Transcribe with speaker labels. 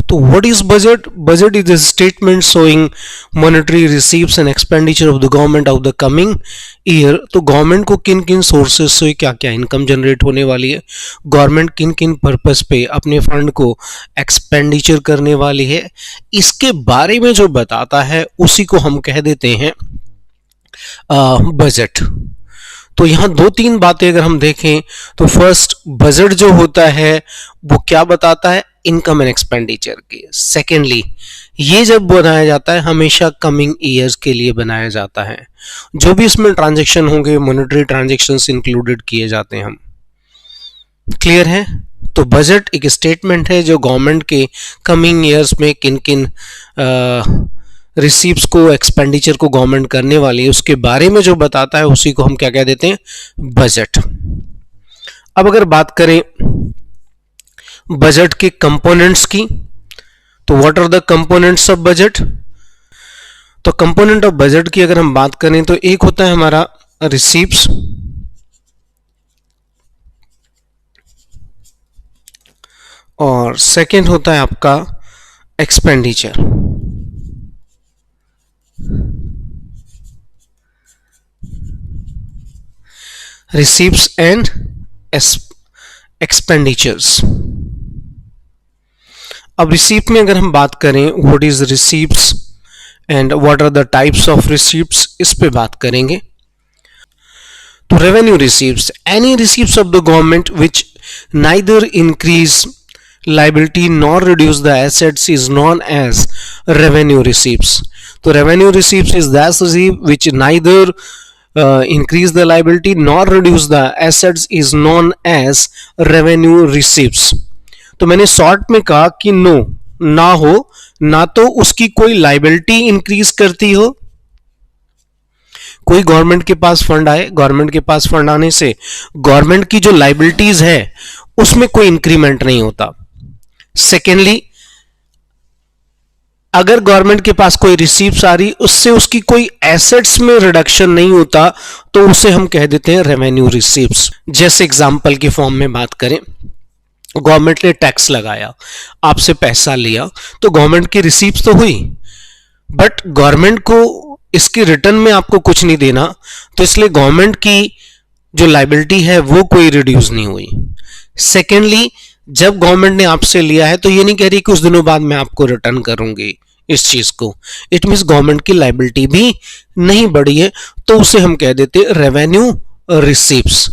Speaker 1: तो what is budget? Budget is a statement showing monetary receives and expenditure of the government of the coming year. तो government को किन किन sources से क्या क्या इनकम जनरेट होने वाली है, गवर्नमेंट किन किन पर्पस पे अपने फंड को एक्सपेंडिचर करने वाली है, इसके बारे में जो बताता है उसी को हम कह देते हैं बजट। तो यहाँ दो तीन बातें अगर हम देखें तो फर्स्ट, बजट जो होता है वो क्या बताता है, इनकम एंड एक्सपेंडिचर की। सेकेंडली, ये जब बनाया जाता है हमेशा कमिंग ईयर्स के लिए बनाया जाता है, जो भी इसमें ट्रांजैक्शन होंगे मॉनेटरी ट्रांजैक्शंस इंक्लूडेड किए जाते हैं हम। क्लियर है? तो बजट एक स्टेटमेंट है जो गवर्नमेंट के कमिंग ईयर्स में किन किन रिसीव्स को, एक्सपेंडिचर को गवर्नमेंट करने वाली है उसके बारे में जो बताता है उसी को हम क्या कह देते हैं, बजट। अब अगर बात करें बजट के कंपोनेंट्स की, तो what are the components of budget? तो कंपोनेंट ऑफ बजट की अगर हम बात करें तो एक होता है हमारा रिसीव्स, और सेकेंड होता है आपका एक्सपेंडिचर। Receives and expenditures. अब रिसीप्ट में अगर हम बात करें what is receipts and what are the types of receipts, इस पे बात करेंगे। तो revenue receipts, any receipts of the government which neither increase liability nor reduce the assets is known as revenue receipts. तो revenue receipts is that receipt which neither increase the liability nor reduce the assets is known as revenue receipts. तो मैंने short में कहा कि no ना हो, ना तो उसकी कोई लाइबिलिटी इंक्रीज करती हो, कोई गवर्नमेंट के पास फंड आए, गवर्नमेंट के पास फंड आने से गवर्नमेंट की जो लाइबिलिटीज है उसमें कोई इंक्रीमेंट नहीं होता। सेकेंडली, अगर गवर्नमेंट के पास कोई रिसीव्स आ रही उससे उसकी कोई एसेट्स में रिडक्शन नहीं होता तो उसे हम कह देते हैं रेवेन्यू रिसीव्स। जैसे एग्जांपल की फॉर्म में बात करें, गवर्नमेंट ने टैक्स लगाया, आपसे पैसा लिया, तो गवर्नमेंट की रिसीव्स तो हुई, बट गवर्नमेंट को इसकी रिटर्न में आपको कुछ नहीं देना, तो इसलिए गवर्नमेंट की जो लाइबिलिटी है वो कोई रिड्यूस नहीं हुई। सेकेंडली, जब गवर्नमेंट ने आपसे लिया है तो ये नहीं कह रही कि कुछ दिनों बाद मैं आपको रिटर्न करूंगी इस चीज को, इट मींस गवर्नमेंट की लाइबिलिटी भी नहीं बढ़ी है, तो उसे हम कह देते हैं रेवेन्यू रिसीप्ट्स।